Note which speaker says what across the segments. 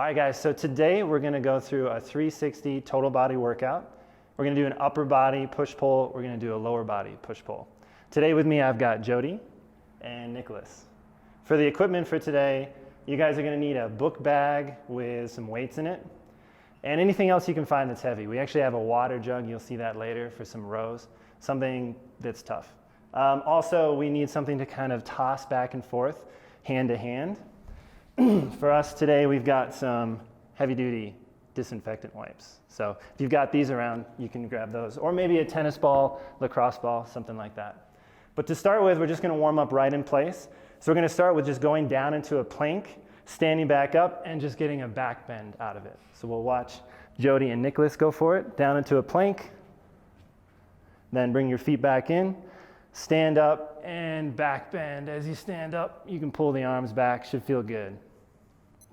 Speaker 1: All right guys, so today we're gonna go through a 360 total body workout. We're gonna do an upper body push-pull, we're gonna do a lower body push-pull. Today with me I've got Jody and Nicholas. For the equipment for today, you guys are gonna need a book bag with some weights in it and anything else you can find that's heavy. We actually have a water jug, you'll see that later, for some rows, something that's tough. Also, we need something to kind of toss back and forth, hand to hand. For us today, we've got some heavy-duty disinfectant wipes. So if you've got these around, you can grab those. Or maybe a tennis ball, lacrosse ball, something like that. But to start with, we're just gonna warm up right in place. So we're gonna start with just going down into a plank, standing back up, and just getting a back bend out of it. So we'll watch Jody and Nicholas go for it. Down into a plank, then bring your feet back in, stand up, and back bend. As you stand up, you can pull the arms back, should feel good.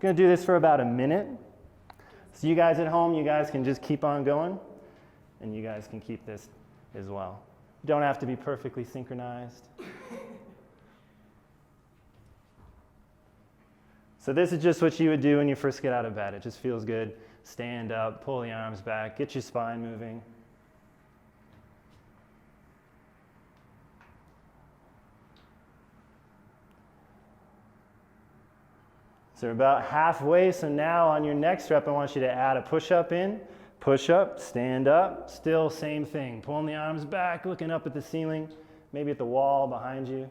Speaker 1: Gonna do this for about a minute. So you guys at home, you guys can just keep on going, and you guys can keep this as well. You don't have to be perfectly synchronized. So this is just what you would do when you first get out of bed. It just feels good. Stand up, pull the arms back, get your spine moving. So we're about halfway, so now on your next rep, I want you to add a push-up in, push up, stand up, still same thing. Pulling the arms back, looking up at the ceiling, maybe at the wall behind you.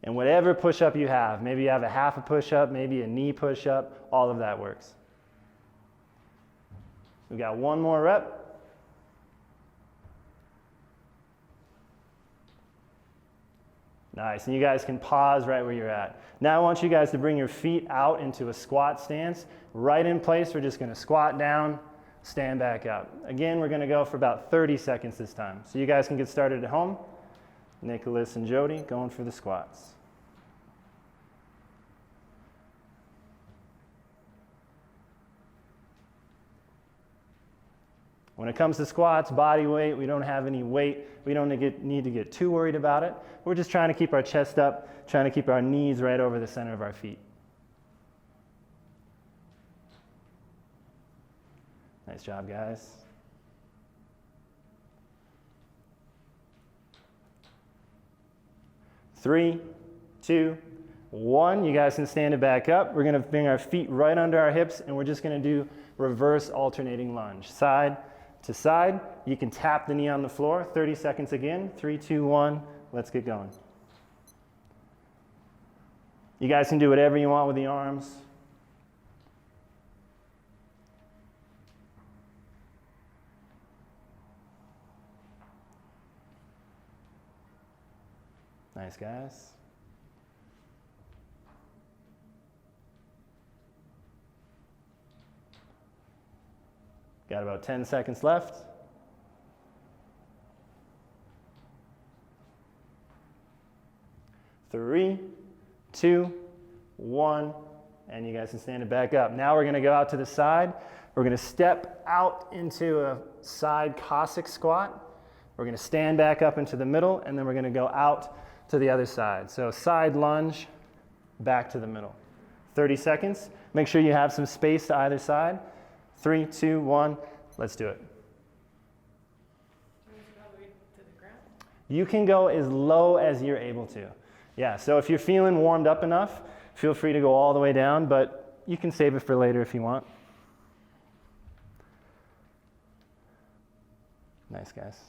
Speaker 1: And whatever push-up you have, maybe you have a half a push-up, maybe a knee push-up, all of that works. We've got one more rep. Nice, and you guys can pause right where you're at. Now I want you guys to bring your feet out into a squat stance. Right in place, we're just gonna squat down, stand back up. Again, we're gonna go for about 30 seconds this time. So you guys can get started at home. Nicholas and Jody going for the squats. When it comes to squats, body weight, we don't have any weight. We don't need to get too worried about it. We're just trying to keep our chest up, trying to keep our knees right over the center of our feet. Nice job, guys. Three, two, one. You guys can stand it back up. We're gonna bring our feet right under our hips and we're just gonna do reverse alternating lunge. Side to side. You can tap the knee on the floor. 30 seconds again. 3, 2, 1. Let's get going. You guys can do whatever you want with the arms. Nice, guys. Got about 10 seconds left. Three, two, one, and you guys can stand it back up. Now we're gonna go out to the side. We're gonna step out into a side Cossack squat. We're gonna stand back up into the middle, and then we're gonna go out to the other side. So side lunge, back to the middle. 30 seconds. Make sure you have some space to either side. 3, 2, 1, let's do it. You can go as low as you're able to. Yeah, so if you're feeling warmed up enough, feel free to go all the way down, but you can save it for later if you want. Nice, guys.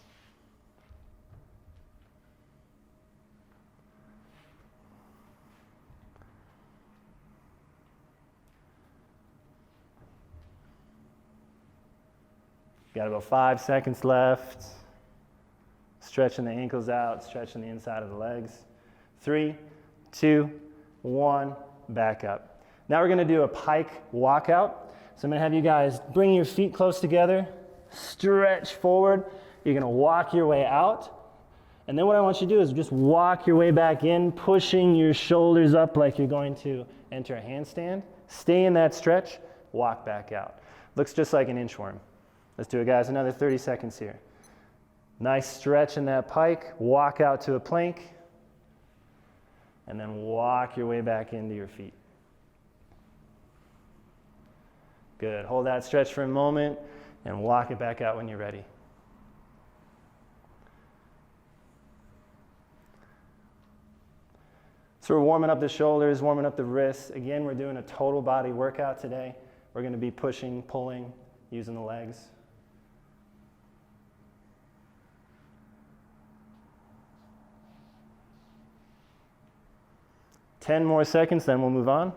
Speaker 1: Got about 5 seconds left. Stretching the ankles out, stretching the inside of the legs. 3, 2, 1, back up. Now we're gonna do a pike walkout. So I'm gonna have you guys bring your feet close together, stretch forward. You're gonna walk your way out. And then what I want you to do is just walk your way back in, pushing your shoulders up like you're going to enter a handstand. Stay in that stretch, walk back out. Looks just like an inchworm. Let's do it, guys. Another 30 seconds here. Nice stretch in that pike. Walk out to a plank. and then walk your way back into your feet. Good. Hold that stretch for a moment and walk it back out when you're ready. So we're warming up the shoulders, warming up the wrists. Again, we're doing a total body workout today. We're going to be pushing, pulling, using the legs. Ten more seconds, then we'll move on.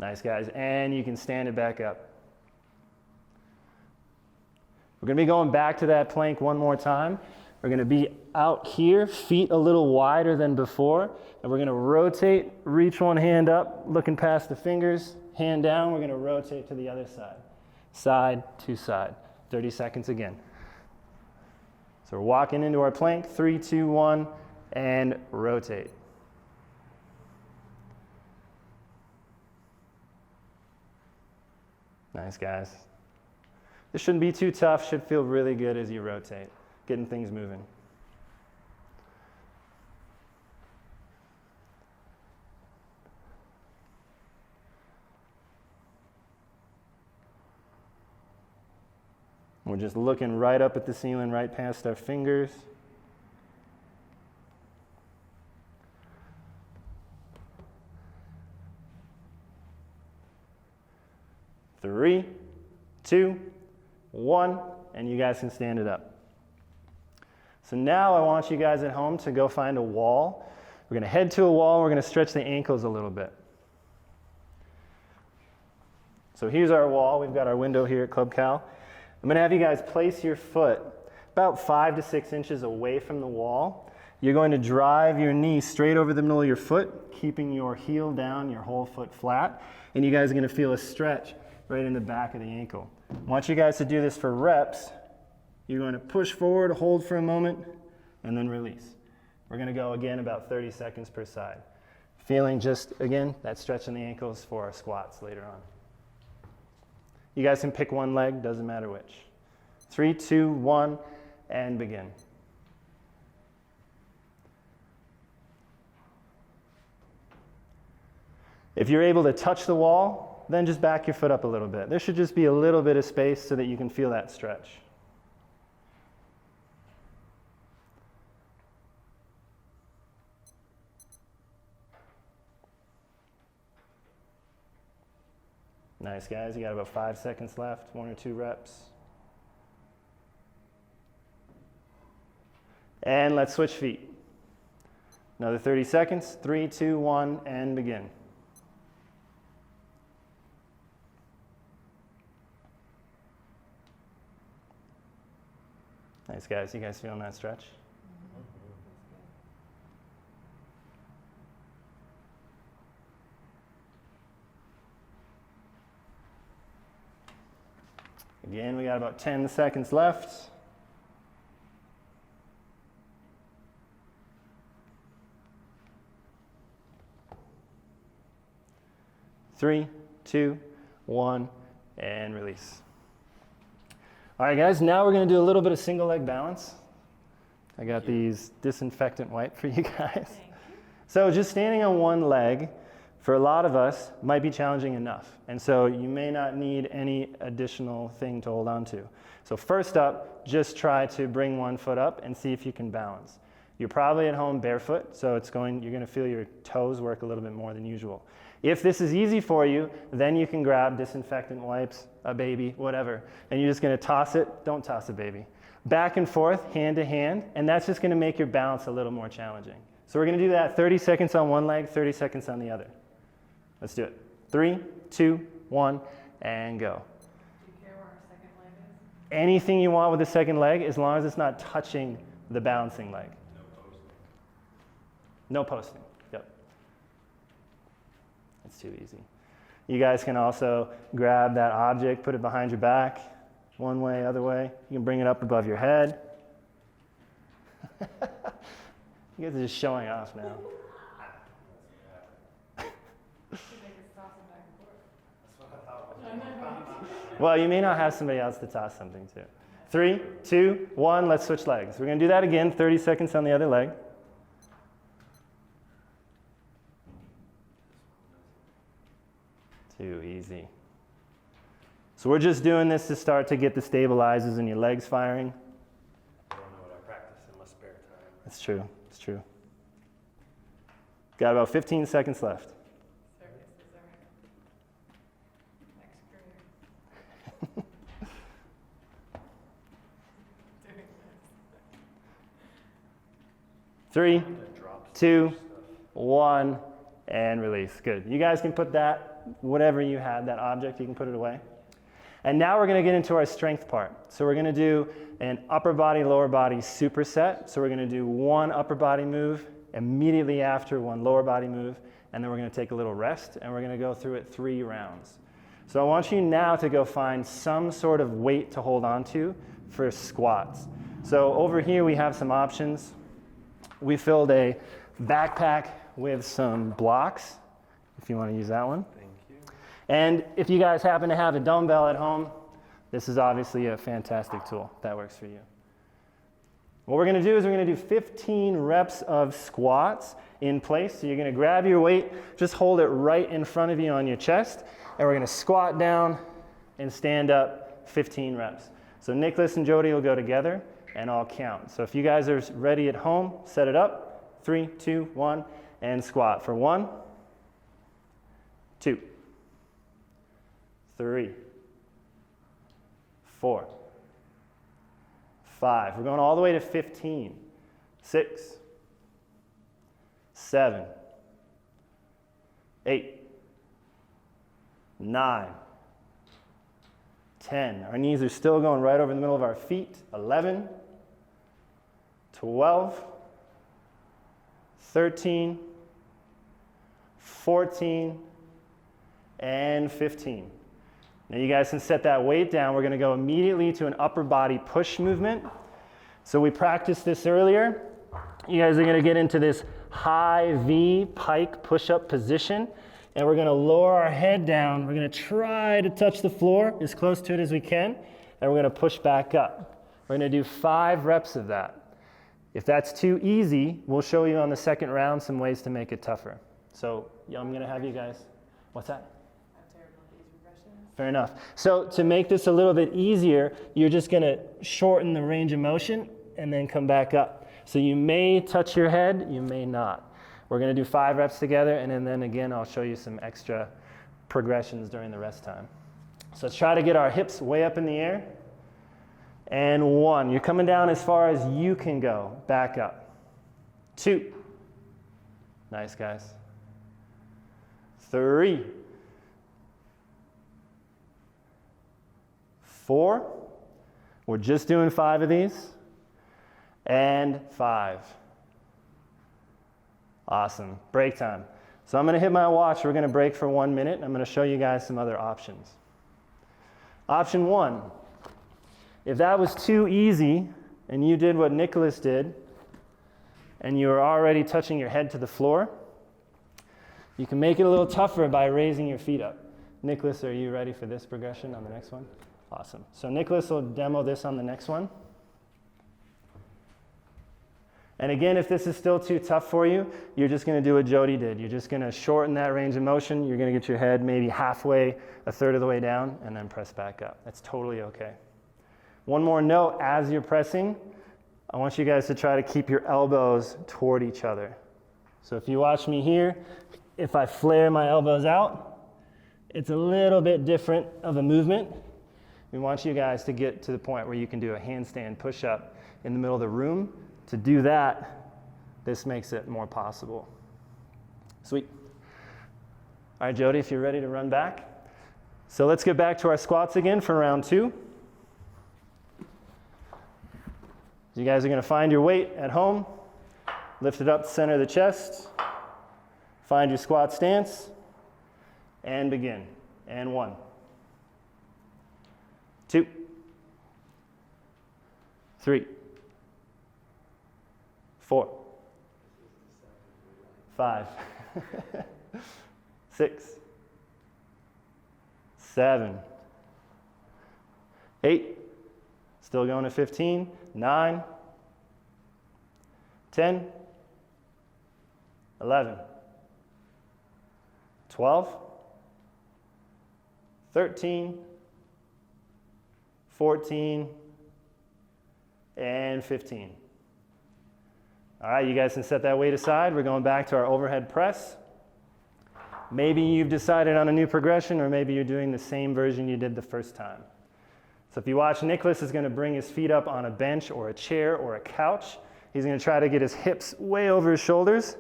Speaker 1: Nice, guys. And you can stand it back up. We're going to be going back to that plank one more time. We're going to be out here, feet a little wider than before. And we're going to rotate, reach one hand up, looking past the fingers, hand down. We're going to rotate to the other side. Side to side. 30 seconds again. So we're walking into our plank. 3, 2, 1, and rotate. Nice, guys. This shouldn't be too tough. Should feel really good as you rotate, getting things moving. We're just looking right up at the ceiling, right past our fingers. Three, 2, 1, and you guys can stand it up. So now I want you guys at home to go find a wall. We're going to head to a wall. We're going to stretch the ankles a little bit. So here's our wall. We've got our window here at ClubCal. I'm going to have you guys place your foot about 5 to 6 inches away from the wall. You're going to drive your knee straight over the middle of your foot, keeping your heel down, your whole foot flat, and you guys are going to feel a stretch right in the back of the ankle. I want you guys to do this for reps. You're going to push forward, hold for a moment, and then release. We're going to go again about 30 seconds per side. Feeling just, again, that stretch in the ankles for our squats later on. You guys can pick one leg, doesn't matter which. 3, 2, 1, and begin. If you're able to touch the wall, then just back your foot up a little bit. There should just be a little bit of space so that you can feel that stretch. Nice, guys. You got about 5 seconds left, 1 or 2 reps. And let's switch feet. Another 30 seconds. 3, 2, 1, and begin. Nice, guys. You guys feeling that stretch? Again, we got about 10 seconds left. Three, 2, 1, and release. All right, guys, now we're going to do a little bit of single leg balance. I got these disinfectant wipe for you guys. So just standing on one leg, for a lot of us, might be challenging enough. And so you may not need any additional thing to hold on to. So first up, just try to bring one foot up and see if you can balance. You're probably at home barefoot, so you're going to feel your toes work a little bit more than usual. If this is easy for you, then you can grab disinfectant wipes, a baby, whatever, and you're just going to toss it. Don't toss a baby. Back and forth, hand to hand, and that's just going to make your balance a little more challenging. So we're going to do that 30 seconds on one leg, 30 seconds on the other. Let's do it. 3, 2, 1, and go.
Speaker 2: Do you care where our second leg is?
Speaker 1: Anything you want with the second leg, as long as it's not touching the balancing leg.
Speaker 3: No posting.
Speaker 1: No posting. Yep. It's too easy. You guys can also grab that object, put it behind your back, one way, other way. You can bring it up above your head. You guys are just showing off now. Well, you may not have somebody else to toss something to. 3, 2, 1, let's switch legs. We're going to do that again, 30 seconds on the other leg. Too easy. So we're just doing this to start to get the stabilizers and your legs firing. I don't know what I practice in my spare time. It's true, it's true. Got about 15 seconds left.
Speaker 2: Circus is our next career. Doing this.
Speaker 1: 3, 2, 1, and release. Good. You guys can put that, whatever you have, that object, you can put it away. And now we're going to get into our strength part. So we're going to do an upper body, lower body superset. So we're going to do one upper body move, immediately after one lower body move, and then we're going to take a little rest, and we're going to go through it 3 rounds. So I want you now to go find some sort of weight to hold on to for squats. So over here we have some options. We filled a backpack with some blocks, if you want to use that one.
Speaker 3: Thank you.
Speaker 1: And if you guys happen to have a dumbbell at home, this is obviously a fantastic tool that works for you. What we're going to do is we're going to do 15 reps of squats in place. So you're going to grab your weight, just hold it right in front of you on your chest, and we're going to squat down and stand up 15 reps. So Nicholas and Jody will go together, and I'll count. So if you guys are ready at home, set it up. 3, 2, 1, and squat for 1, 2, 3, 4, 5. We're going all the way to 15. 6, 7, 8, 9, 10. Our knees are still going right over the middle of our feet. 11, 12, 13, 14, and 15. Now you guys can set that weight down. We're going to go immediately to an upper body push movement. So we practiced this earlier. You guys are going to get into this high V pike push-up position, and we're going to lower our head down. We're going to try to touch the floor as close to it as we can, and we're going to push back up. We're going to do 5 reps of that. If that's too easy, we'll show you on the second round some ways to make it tougher. So I'm going to have you guys, what's that?
Speaker 2: I'm terrible at these regressions.
Speaker 1: Fair enough. So to make this a little bit easier, you're just going to shorten the range of motion and then come back up. So you may touch your head, you may not. We're going to do 5 reps together, and then again, I'll show you some extra progressions during the rest time. So let's try to get our hips way up in the air. And 1, you're coming down as far as you can go. Back up. 2, nice guys. 3, 4, we're just doing 5 of these. And 5. Awesome, break time. So I'm gonna hit my watch, we're gonna break for 1 minute, and I'm gonna show you guys some other options. Option 1, if that was too easy, and you did what Nicholas did, and you were already touching your head to the floor, you can make it a little tougher by raising your feet up. Nicholas, are you ready for this progression on the next one? Awesome. So Nicholas will demo this on the next one. And again, if this is still too tough for you, you're just going to do what Jody did. You're just going to shorten that range of motion. You're going to get your head maybe halfway, a third of the way down, and then press back up. That's totally okay. One more note, as you're pressing, I want you guys to try to keep your elbows toward each other. So if you watch me here, if I flare my elbows out, it's a little bit different of a movement. We want you guys to get to the point where you can do a handstand push-up in the middle of the room. To do that, this makes it more possible. Sweet. All right, Jody, if you're ready to run back. So let's get back to our squats again for round 2. You guys are going to find your weight at home, lift it up to the center of the chest, find your squat stance, and begin. And 1, 2, 3, 4, 5, 6, 7, 8, still going to 15, 9, 10, 11, 12, 13, 14, and 15. All right, you guys can set that weight aside. We're going back to our overhead press. Maybe you've decided on a new progression, or maybe you're doing the same version you did the first time. So if you watch, Nicholas is going to bring his feet up on a bench or a chair or a couch. He's going to try to get his hips way over his shoulders.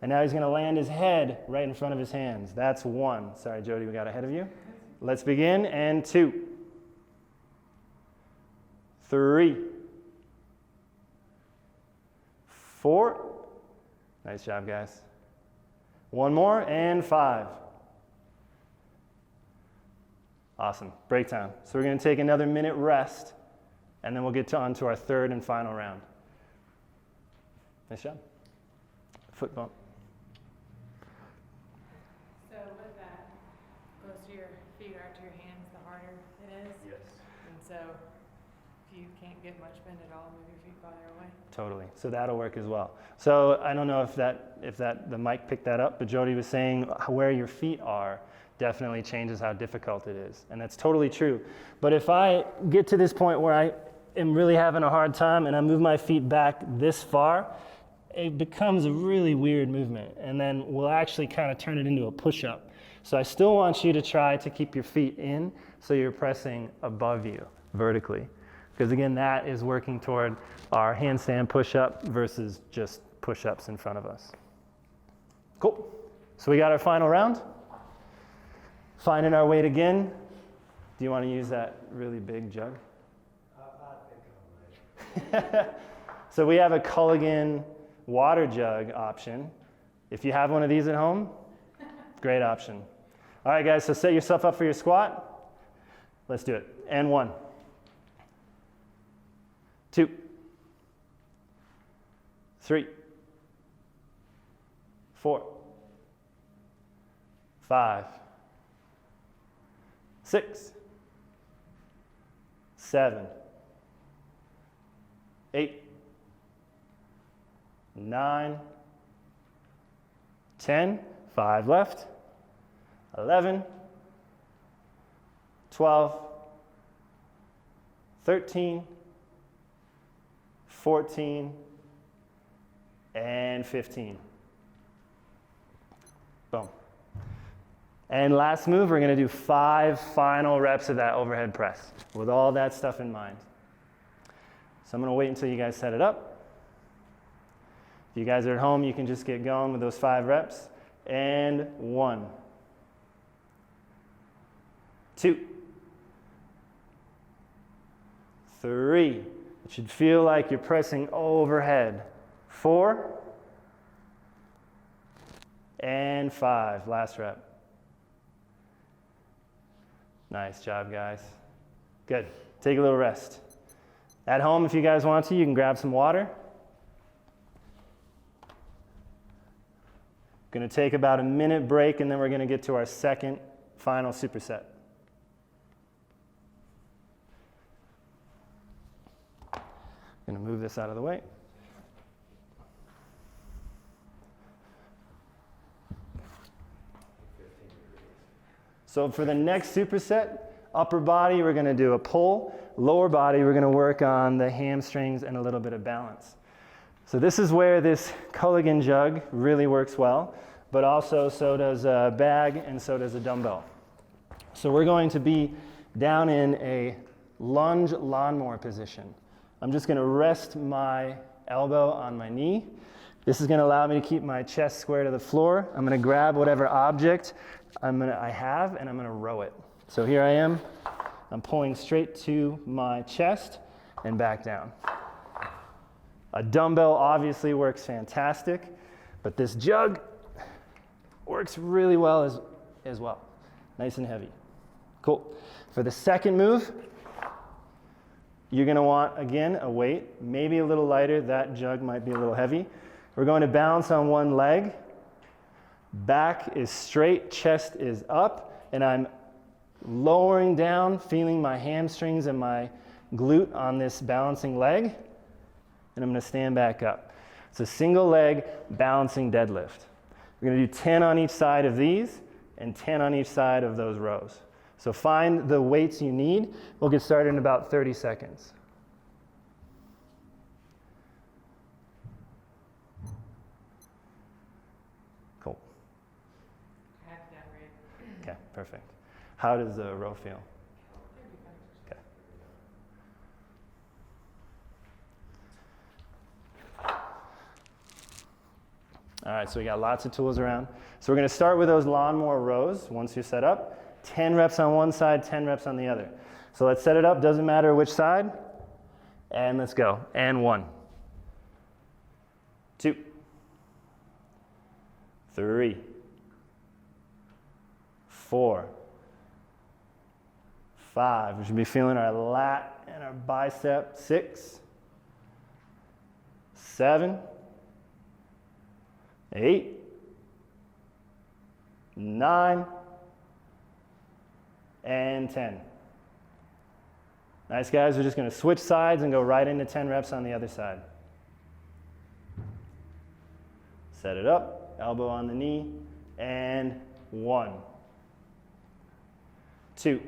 Speaker 1: And now he's going to land his head right in front of his hands. That's 1. Sorry, Jody, we got ahead of you. Let's begin. And 2, 3, 4. Nice job, guys. 1 more, and 5. Awesome. Break time. So we're going to take another minute rest, and then we'll get on to our third and final round. Nice job. Foot bump.
Speaker 2: So with that, closer your feet are to your hands, the harder it is.
Speaker 1: Yes.
Speaker 2: And so if you can't get much bend at all, move your feet farther away.
Speaker 1: Totally. So that'll work as well. So I don't know if the mic picked that up, but Jody was saying where your feet are definitely changes how difficult it is. And that's totally true. But if I get to this point where I am really having a hard time and I move my feet back this far, it becomes a really weird movement. And then we'll actually kind of turn it into a push-up. So I still want you to try to keep your feet in so you're pressing above you vertically. Because again, that is working toward our handstand push-up versus just push-ups in front of us. Cool. So we got our final round. Finding our weight again. Do you want to use that really big jug? I think I might. So we have a Culligan water jug option. If you have one of these at home, great option. All right, guys, so set yourself up for your squat. Let's do it. And 1, 2, 3, 4, 5, 6, 7, 8, 9, 10, 5 left, 11, 12, 13, 14, and 15. Boom. And last move, we're going to do 5 final reps of that overhead press with all that stuff in mind. So I'm going to wait until you guys set it up. If you guys are at home, you can just get going with those 5 reps. And 1, 2, 3. It should feel like you're pressing overhead. 4, and 5. Last rep. Nice job, guys. Good. Take a little rest. At home, if you guys want to, you can grab some water. Going to take about a minute break, and then we're going to get to our second final superset. Going to move this out of the way. So for the next superset, upper body, we're going to do a pull. Lower body, we're going to work on the hamstrings and a little bit of balance. So this is where this Culligan jug really works well, but also so does a bag and so does a dumbbell. So we're going to be down in a lunge lawnmower position. I'm just going to rest my elbow on my knee. This is going to allow me to keep my chest square to the floor. I'm going to grab whatever object I have, and I'm going to row it. So here I am. I'm pulling straight to my chest and back down. A dumbbell obviously works fantastic, but this jug works really well as well. Nice and heavy. Cool. For the second move, you're going to want, again, a weight, maybe a little lighter. That jug might be a little heavy. We're going to balance on one leg. Back is straight, chest is up, and I'm lowering down, feeling my hamstrings and my glute on this balancing leg, and I'm going to stand back up. It's a single leg balancing deadlift. We're going to do 10 on each side of these and 10 on each side of those rows. So find the weights you need. We'll get started in about 30 seconds. Cool. Okay, perfect. How does the row feel? Okay. All right, so we got lots of tools around. So we're going to start with those lawnmower rows once you're set up. 10 reps on one side, 10 reps on the other. So let's set it up, doesn't matter which side. And let's go. And 1, 2, 3, 4, 5. We should be feeling our lat and our bicep. 6, 7, 8, 9, and 10. Nice, guys. We're just going to switch sides and go right into 10 reps on the other side. Set it up, elbow on the knee, and 1, 2,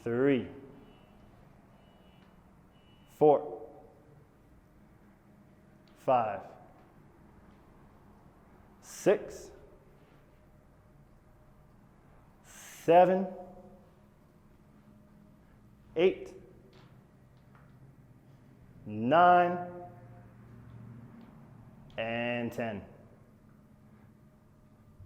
Speaker 1: 3, 4, 5, 6, 7, 8, 9, and 10.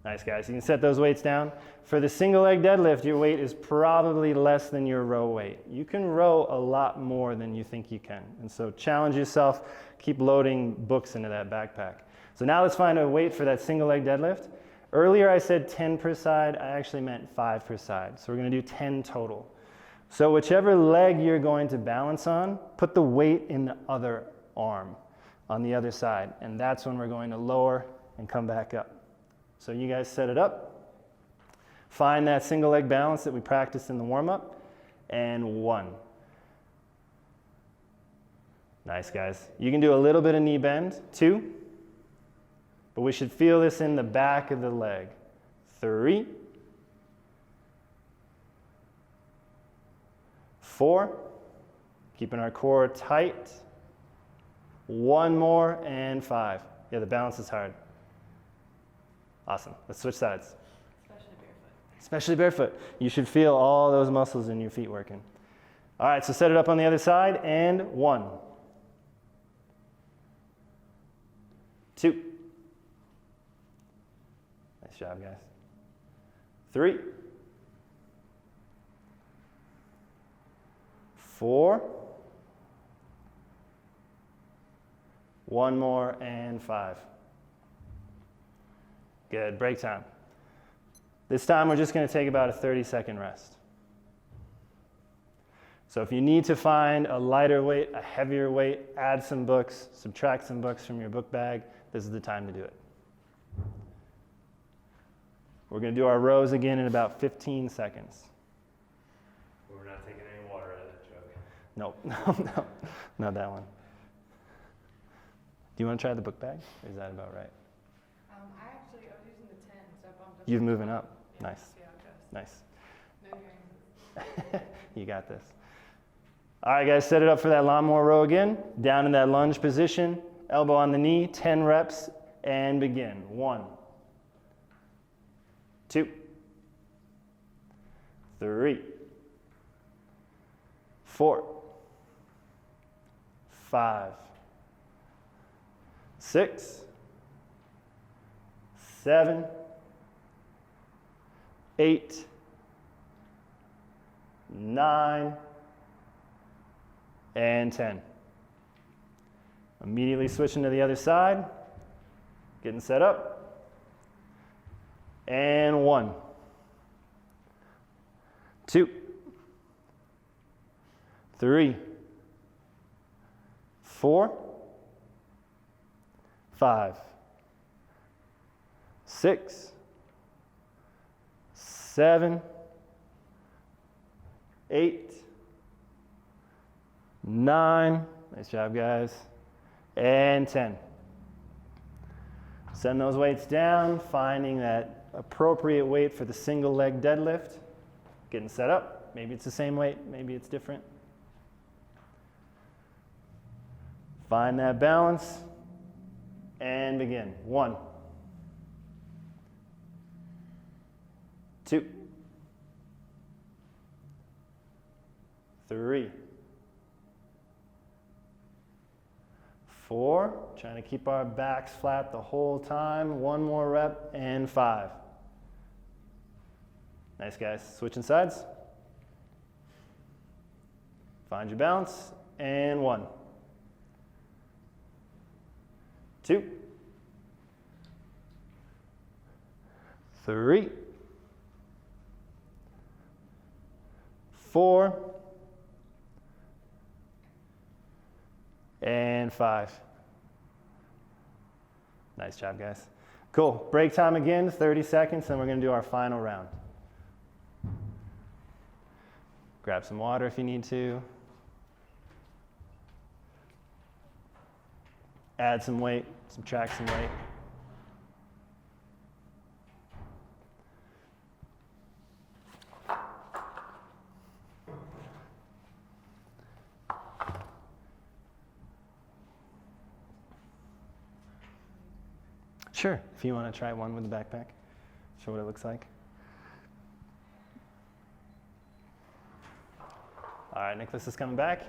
Speaker 1: Nice, guys. You can set those weights down. For the single leg deadlift, your weight is probably less than your row weight. You can row a lot more than you think you can. And so challenge yourself. Keep loading books into that backpack. So now let's find a weight for that single leg deadlift. Earlier I said 10 per side. I actually meant 5 per side. So we're going to do 10 total. So whichever leg you're going to balance on, put the weight in the other arm on the other side. And that's when we're going to lower and come back up. So you guys set it up. Find that single leg balance that we practiced in the warm-up. And 1. Nice, guys. You can do a little bit of knee bend. 2. But we should feel this in the back of the leg. 3. 4. Keeping our core tight. 1 more, and 5. Yeah, the balance is hard. Awesome. Let's switch sides.
Speaker 2: Especially barefoot.
Speaker 1: Especially barefoot. You should feel all those muscles in your feet working. All right, so set it up on the other side, and 1, 2. Nice job, guys. 3, 4. 1 more, and 5. Good, break time. This time we're just going to take about a 30-second rest. So if you need to find a lighter weight, a heavier weight, add some books, subtract some books from your book bag, this is the time to do it. We're going to do our rows again in about 15 seconds.
Speaker 3: We're not taking any water out of that jug.
Speaker 1: Nope, no, not that one. Do you want to try the book bag? Or is that about right?
Speaker 2: I was using the 10, so I bumped up.
Speaker 1: You're moving up.
Speaker 2: Yeah,
Speaker 1: Nice,
Speaker 2: see how it goes.
Speaker 1: nice.
Speaker 2: No hearing.
Speaker 1: You got this. All right, guys, set it up for that lawnmower row again. Down in that lunge position, elbow on the knee, 10 reps, and begin. 1, 2, 3, 4, 5, 6, 7, 8, 9, and 10. Immediately switching to the other side, getting set up, and 1, 2, 3, 4, 5, 6, 7, 8, 9, nice job guys, and 10. Send those weights down, finding that appropriate weight for the single leg deadlift. Getting set up, maybe it's the same weight, maybe it's different. Find that balance and begin. 1, 2, 3, 4, trying to keep our backs flat the whole time. 1 more rep, and 5. Nice guys, switching sides. Find your balance, and 1, 2, 3, 4, and 5. Nice job, guys. Cool. Break time again, 30 seconds, and we're going to do our final round. Grab some water if you need to. Add some weight, subtract some weight. Sure, if you want to try one with the backpack, show what it looks like. All right, Nicholas is coming back.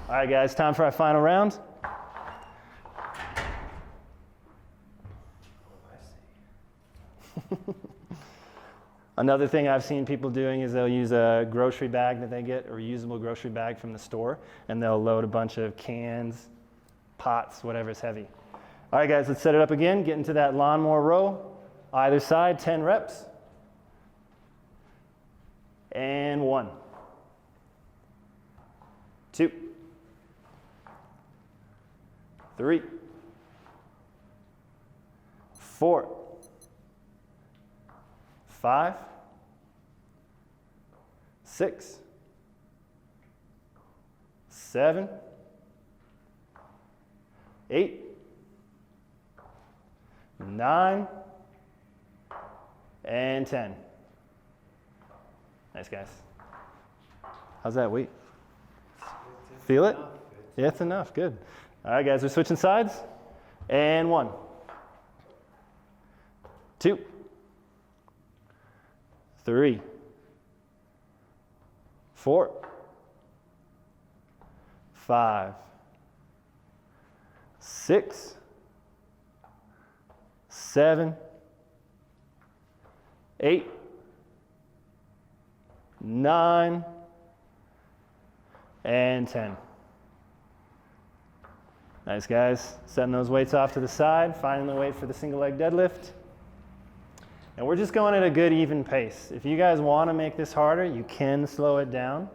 Speaker 1: All right, guys, time for our final round. Another thing I've seen people doing is they'll use a grocery bag that they get, a reusable grocery bag from the store, and they'll load a bunch of cans, pots, whatever's heavy. All right, guys, let's set it up again. Get into that lawnmower row. Either side, 10 reps. And 1, 2, 3, 4, 5, 6, 7, 8, 9, and 10. Nice, guys. How's that weight? Feel it? Yeah, it's enough. Good. All right, guys, we're switching sides. And 1, 2, 3, 4, 5, 6, 7, 8, 9, and 10. Nice, guys. Setting those weights off to the side, finding the weight for the single leg deadlift. And we're just going at a good even pace. If you guys want to make this harder, you can slow it down.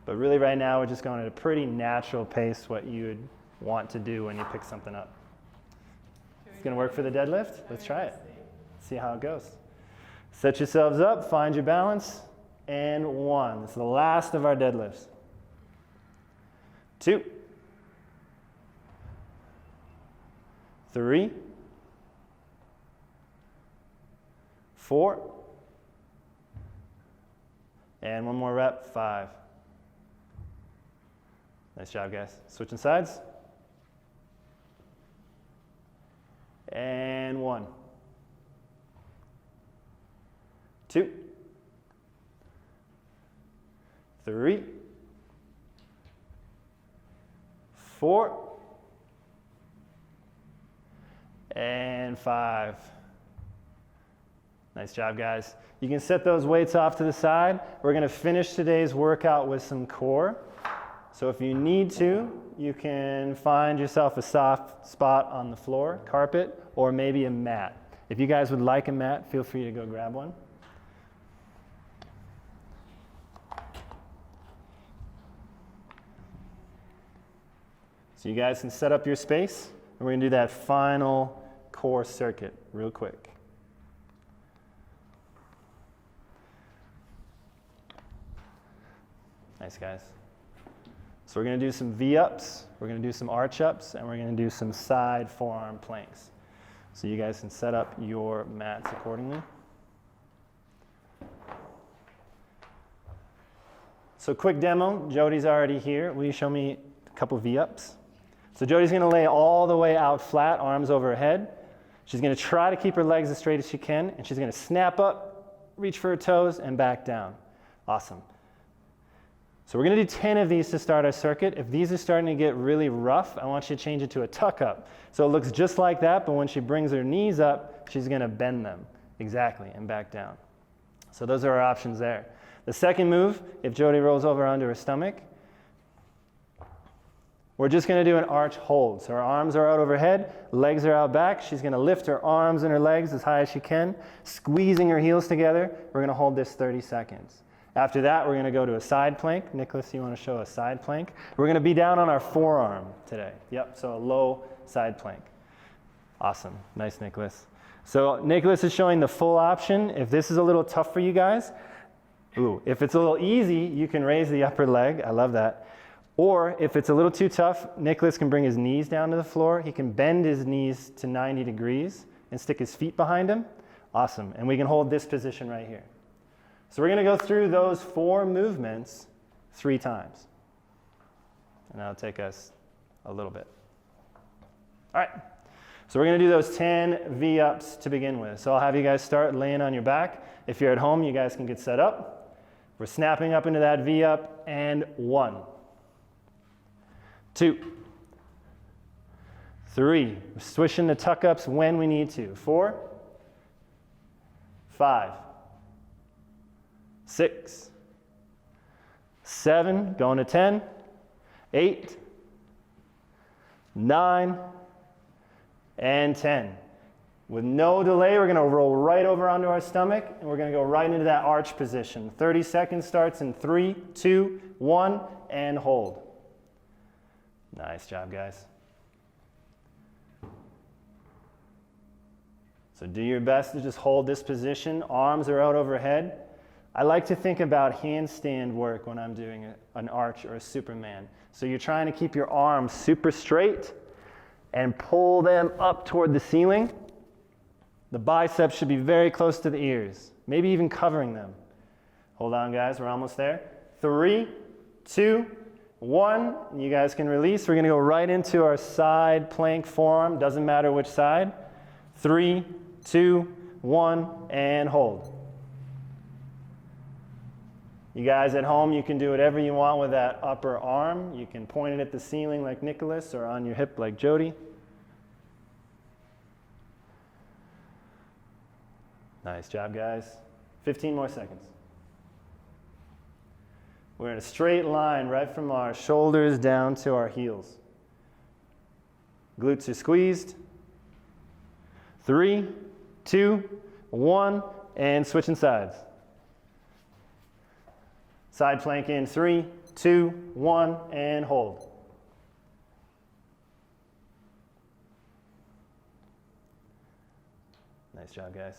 Speaker 1: But really right now, we're just going at a pretty natural pace, what you would want to do when you pick something up. It's going to work for the deadlift. Let's try it. See how it goes. Set yourselves up, find your balance, and 1. This is the last of our deadlifts. 2, 3, 4, and 1 more rep, 5. Nice job, guys. Switching sides. And 1, 2, 3, 4, and 5. Nice job, guys. You can set those weights off to the side. We're going to finish today's workout with some core. So if you need to, you can find yourself a soft spot on the floor, carpet, or maybe a mat. If you guys would like a mat, feel free to go grab one. So you guys can set up your space, and we're going to do that final core circuit real quick. Nice, guys. So we're going to do some V-ups, we're going to do some arch-ups, and we're going to do some side forearm planks. So you guys can set up your mats accordingly. So quick demo, Jody's already here. Will you show me a couple V-ups? So Jody's going to lay all the way out flat, arms over her head. She's going to try to keep her legs as straight as she can, and she's going to snap up, reach for her toes, and back down. Awesome. So we're going to do 10 of these to start our circuit. If these are starting to get really rough, I want you to change it to a tuck up. So it looks just like that, but when she brings her knees up, she's going to bend them. Exactly, and back down. So those are our options there. The second move, if Jody rolls over onto her stomach, we're just going to do an arch hold. So her arms are out overhead, legs are out back. She's going to lift her arms and her legs as high as she can, squeezing her heels together. We're going to hold this 30 seconds. After that, we're going to go to a side plank. Nicholas, you want to show a side plank? We're going to be down on our forearm today. Yep, so a low side plank. Awesome. Nice, Nicholas. So Nicholas is showing the full option. If this is a little tough for you guys, if it's a little easy, you can raise the upper leg. I love that. Or if it's a little too tough, Nicholas can bring his knees down to the floor. He can bend his knees to 90 degrees and stick his feet behind him. Awesome. And we can hold this position right here. So we're going to go through those 4 movements 3 times. And that'll take us a little bit. All right. So we're going to do those 10 V-ups to begin with. So I'll have you guys start laying on your back. If you're at home, you guys can get set up. We're snapping up into that V-up, and 1, 2, 3. We're swishing the tuck-ups when we need to. 4, 5, 6, 7, going to 10, 8, 9, and 10. With no delay, we're going to roll right over onto our stomach, and we're going to go right into that arch position. 30 seconds starts in 3, 2, 1, and hold. Nice job, guys. So do your best to just hold this position. Arms are out overhead. I like to think about handstand work when I'm doing an arch or a Superman. So you're trying to keep your arms super straight and pull them up toward the ceiling. The biceps should be very close to the ears, maybe even covering them. Hold on, guys, we're almost there. 3, 2, 1, you guys can release. We're going to go right into our side plank forearm, doesn't matter which side. 3, 2, 1, and hold. You guys at home, you can do whatever you want with that upper arm. You can point it at the ceiling like Nicholas or on your hip like Jody. Nice job, guys. 15 more seconds. We're in a straight line right from our shoulders down to our heels. Glutes are squeezed. 3, 2, 1, and switching sides. Side plank in 3, 2, 1, and hold. Nice job, guys.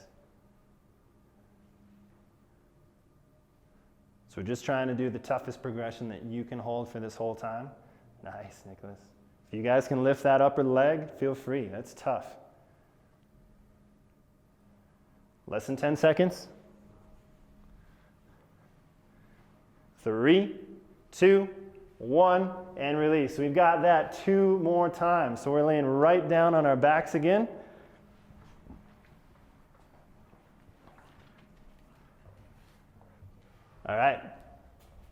Speaker 1: So we're just trying to do the toughest progression that you can hold for this whole time. Nice, Nicholas. If you guys can lift that upper leg, feel free. That's tough. Less than 10 seconds. 3, 2, 1, and release. We've got that 2 more times. So we're laying right down on our backs again. All right.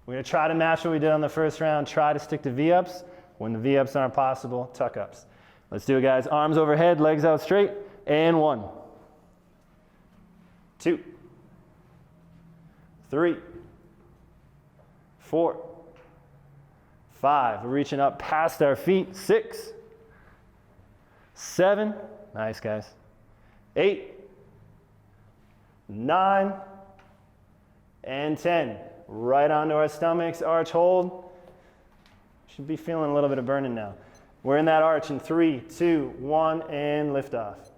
Speaker 1: We're going to try to match what we did on the first round. Try to stick to V-ups. When the V-ups aren't possible, tuck-ups. Let's do it, guys. Arms overhead, legs out straight, and 1, 2, 3, 4, 5. We're reaching up past our feet. 6, 7. Nice, guys. 8, 9, and 10. Right onto our stomachs, arch hold. Should be feeling a little bit of burning now. We're in that arch in 3, 2, 1, and lift off.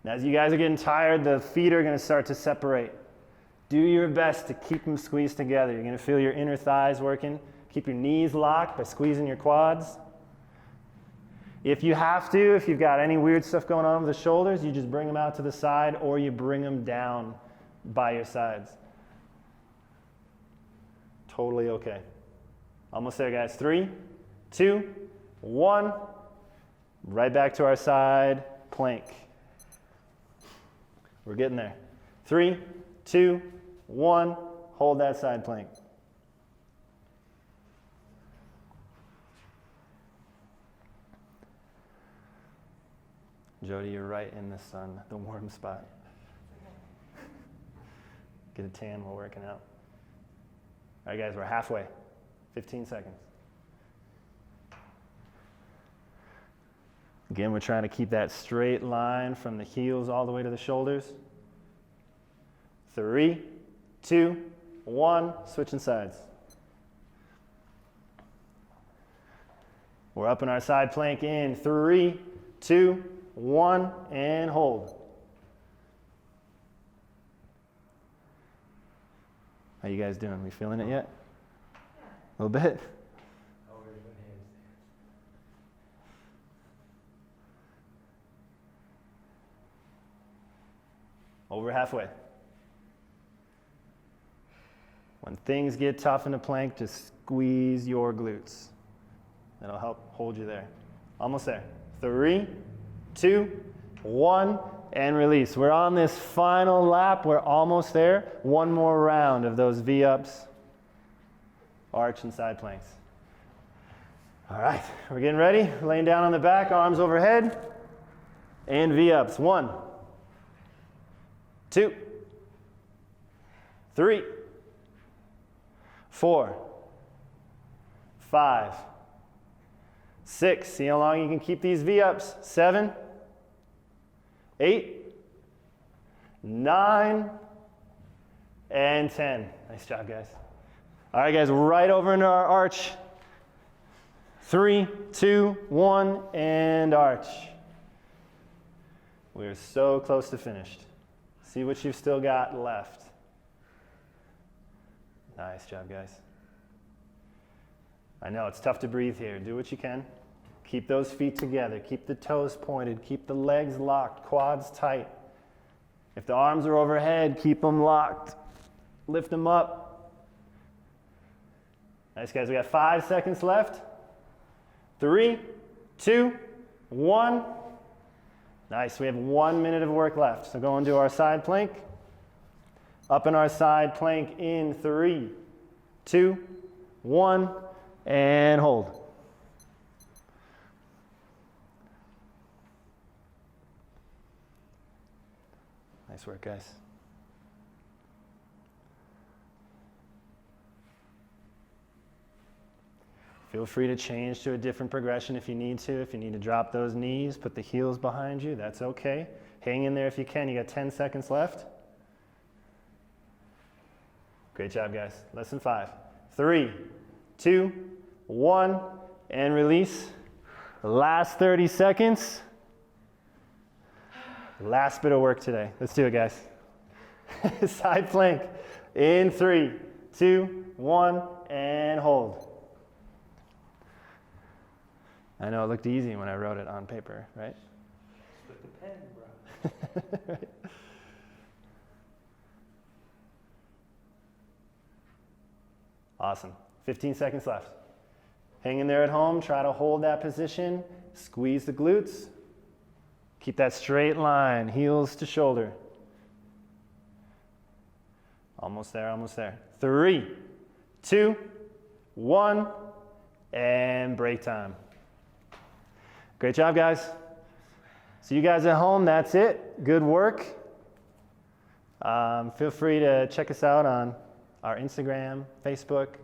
Speaker 1: Now, as you guys are getting tired, the feet are going to start to separate. Do your best to keep them squeezed together. You're going to feel your inner thighs working. Keep your knees locked by squeezing your quads. If you have to, if you've got any weird stuff going on with the shoulders, you just bring them out to the side or you bring them down by your sides. Totally okay. Almost there, guys. 3, 2, 1. Right back to our side plank. We're getting there. 3, 2, 1. Hold that side plank. Jody, you're right in the sun, the warm spot. Get a tan while working out. All right, guys, we're halfway. 15 seconds. Again, we're trying to keep that straight line from the heels all the way to the shoulders. 3, 2, 1, switching sides. We're up in our side plank in 3, 2, 1, and hold. How you guys doing? We feeling it yet? A little bit? Over halfway. When things get tough in the plank, just squeeze your glutes. That'll help hold you there. Almost there. 3, 2, 1, and release. We're on this final lap. We're almost there. One more round of those V-ups, arch and side planks. All right, we're getting ready. Laying down on the back, arms overhead, and V-ups. 1, 2, 3, 4, 5, 6. See how long you can keep these V-ups. 7, 8, 9, and 10. Nice job, guys. All right, guys, right over into our arch. 3, 2, 1, and arch. We're so close to finished. See what you've still got left. Nice job, guys. I know it's tough to breathe here. Do what you can. Keep those feet together. Keep the toes pointed. Keep the legs locked, quads tight. If the arms are overhead, keep them locked. Lift them up. Nice, guys. We got 5 seconds left. 3, 2, 1. Nice. We have 1 minute of work left. So go into our side plank. Up in our side plank in 3, 2, 1, and hold. Nice work, guys. Feel free to change to a different progression if you need to. If you need to drop those knees, put the heels behind you, that's okay. Hang in there if you can. You got 10 seconds left. Great job, guys. Less than 5. 3, 2, 1, and release. Last 30 seconds. Last bit of work today. Let's do it, guys. Side plank in 3, 2, 1, and hold. I know it looked easy when I wrote it on paper, right?
Speaker 3: With the pen, bro.
Speaker 1: Right. Awesome. 15 seconds left. Hang in there at home. Try to hold that position. Squeeze the glutes. Keep that straight line, heels to shoulder. Almost there, almost there. 3, 2, 1, and break time. Great job, guys. So you guys at home, that's it. Good work. Feel free to check us out on our Instagram, Facebook.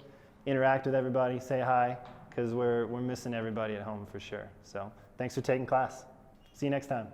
Speaker 1: Interact with everybody, say hi, because we're missing everybody at home for sure. So thanks for taking class. See you next time.